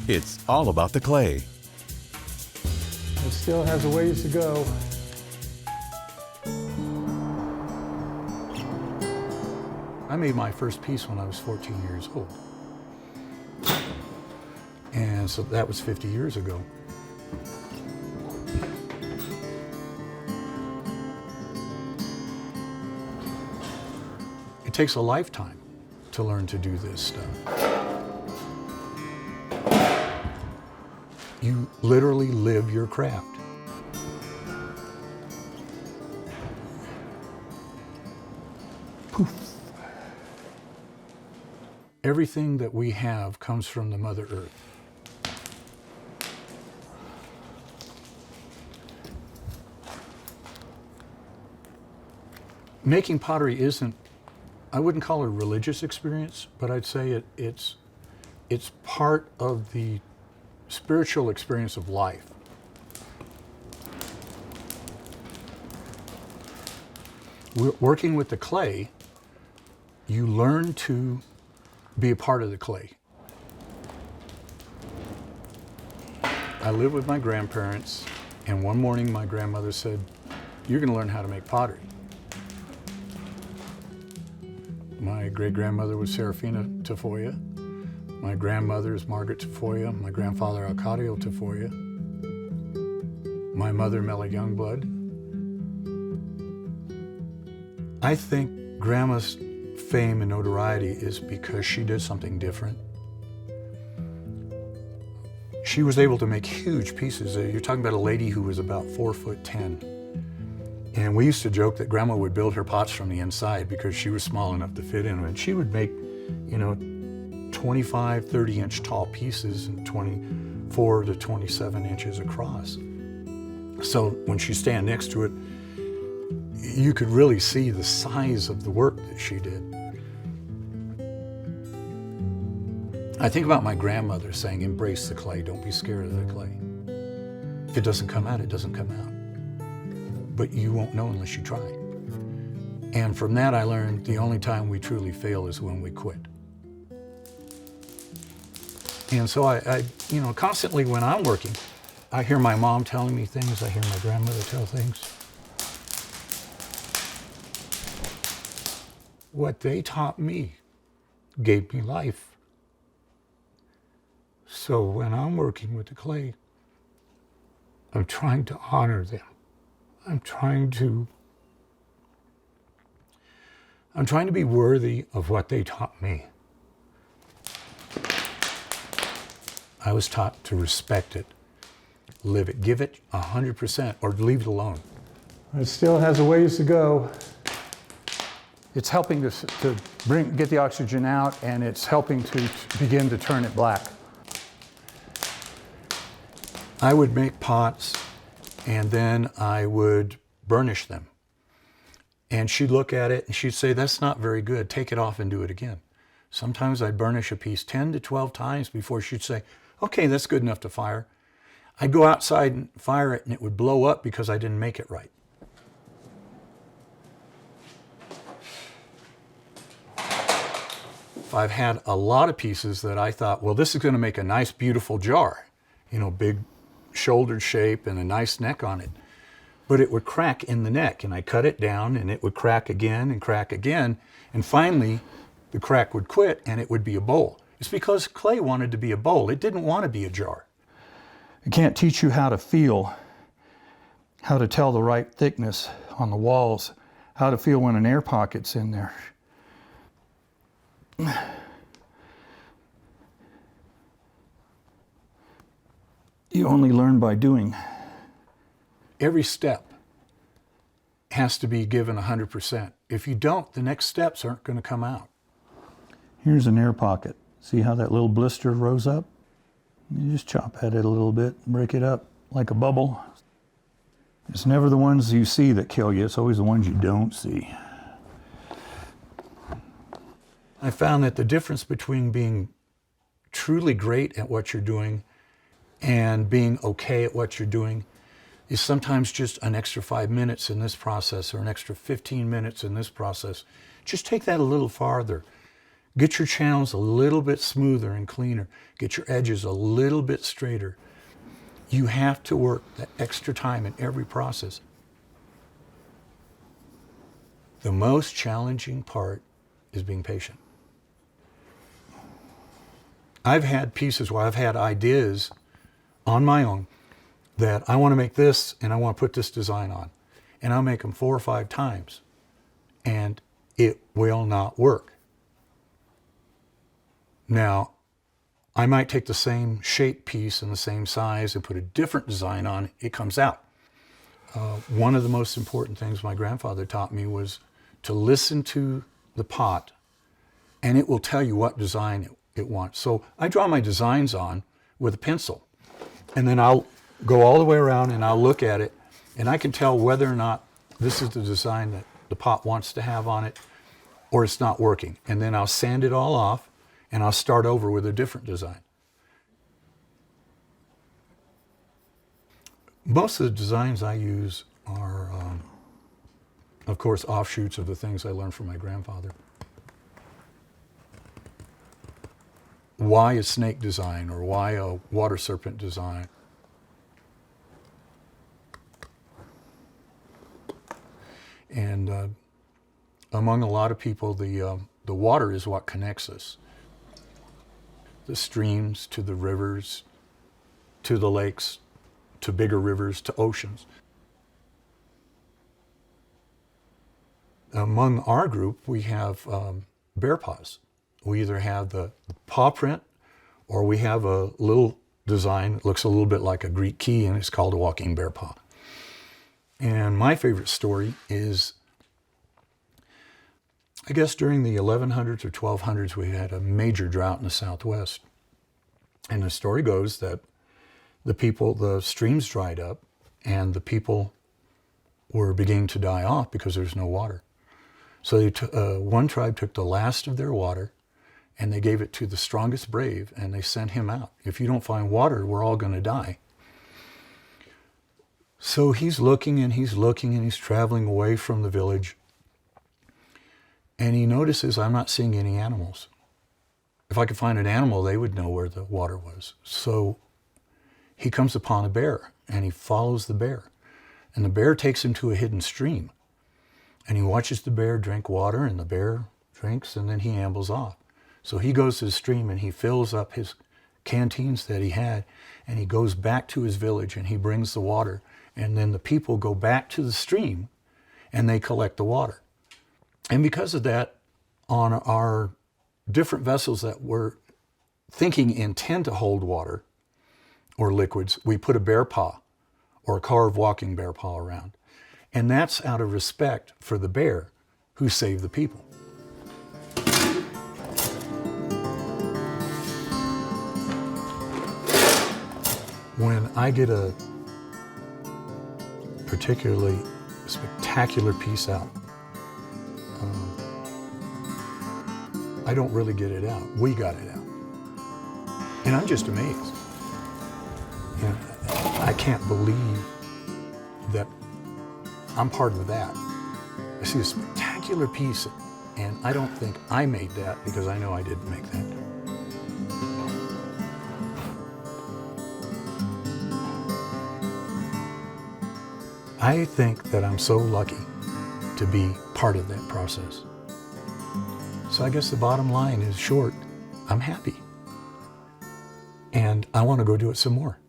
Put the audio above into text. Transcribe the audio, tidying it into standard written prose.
It's all about the clay. It still has a ways to go. I made my first piece when I was 14 years old. And so that was 50 years ago. It takes a lifetime to learn to do this stuff. You literally live your craft. Poof. Everything that we have comes from the Mother Earth. Making pottery isn't, I wouldn't call it a religious experience, but I'd say it's part of the spiritual experience of life. Working with the clay, you learn to be a part of the clay. I lived with my grandparents, and one morning my grandmother said, "You're going to learn how to make pottery." My great-grandmother was Serafina Tafoya. My grandmother is Margaret Tafoya. My grandfather, Arcadio Tafoya. My mother, Mela Youngblood. I think Grandma's fame and notoriety is because she did something different. She was able to make huge pieces. You're talking about a lady who was about 4'10". And we used to joke that Grandma would build her pots from the inside because she was small enough to fit in. And she would make, 25, 30-inch tall pieces and 24 to 27 inches across. So when she stand next to it, you could really see the size of the work that she did. I think about my grandmother saying, "Embrace the clay, don't be scared of the clay. If it doesn't come out, it doesn't come out. But you won't know unless you try." And from that I learned the only time we truly fail is when we quit. And so I constantly when I'm working, I hear my mom telling me things, I hear my grandmother tell things. What they taught me gave me life. So when I'm working with the clay, I'm trying to honor them. I'm trying to be worthy of what they taught me. I was taught to respect it, live it, give it 100%, or leave it alone. It still has a ways to go. It's helping to get the oxygen out, and it's helping to begin to turn it black. I would make pots, and then I would burnish them. And she'd look at it and she'd say, "That's not very good. Take it off and do it again." Sometimes I'd burnish a piece 10 to 12 times before she'd say, "Okay, that's good enough to fire." I'd go outside and fire it and it would blow up because I didn't make it right. I've had a lot of pieces that I thought, well, this is going to make a nice, beautiful jar, big shouldered shape and a nice neck on it. But it would crack in the neck, and I cut it down and it would crack again, and finally the crack would quit and it would be a bowl. It's because clay wanted to be a bowl. It didn't want to be a jar. I can't teach you how to feel, how to tell the right thickness on the walls, how to feel when an air pocket's in there. You only learn by doing. Every step has to be given 100%. If you don't, the next steps aren't going to come out. Here's an air pocket. See how that little blister rose up? You just chop at it a little bit, break it up like a bubble. It's never the ones you see that kill you, it's always the ones you don't see. I found that the difference between being truly great at what you're doing and being okay at what you're doing is sometimes just an extra 5 minutes in this process or an extra 15 minutes in this process. Just take that a little farther. Get your channels a little bit smoother and cleaner. Get your edges a little bit straighter. You have to work that extra time in every process. The most challenging part is being patient. I've had pieces where I've had ideas on my own that I want to make this and I want to put this design on. And I'll make them 4 or 5 times and it will not work. Now, I might take the same shape piece and the same size and put a different design on, it comes out. One of the most important things my grandfather taught me was to listen to the pot and it will tell you what design it wants. So I draw my designs on with a pencil and then I'll go all the way around and I'll look at it and I can tell whether or not this is the design that the pot wants to have on it or it's not working. And then I'll sand it all off and I'll start over with a different design. Most of the designs I use are, of course, offshoots of the things I learned from my grandfather. Why a snake design or why a water serpent design? And among a lot of people, the water is what connects us. The streams to the rivers, to the lakes, to bigger rivers, to oceans. Among our group, we have bear paws. We either have the paw print or we have a little design that looks a little bit like a Greek key and it's called a walking bear paw. And my favorite story is, I guess during the 1100s or 1200s, we had a major drought in the Southwest. And the story goes that the streams dried up and the people were beginning to die off because there's no water. So one tribe took the last of their water and they gave it to the strongest brave and they sent him out. If you don't find water, we're all going to die. So he's looking and he's looking and he's traveling away from the village. And he notices, I'm not seeing any animals. If I could find an animal, they would know where the water was. So he comes upon a bear and he follows the bear. And the bear takes him to a hidden stream. And he watches the bear drink water and the bear drinks and then he ambles off. So he goes to the stream and he fills up his canteens that he had and he goes back to his village and he brings the water. And then the people go back to the stream and they collect the water. And because of that, on our different vessels that we're thinking intend to hold water or liquids, we put a bear paw or a carved walking bear paw around. And that's out of respect for the bear who saved the people. When I get a particularly spectacular piece out, I don't really get it out. We got it out. And I'm just amazed. And I can't believe that I'm part of that. I see a spectacular piece and I don't think I made that because I know I didn't make that. I think that I'm so lucky to be part of that process. So I guess the bottom line is short, I'm happy. And I want to go do it some more.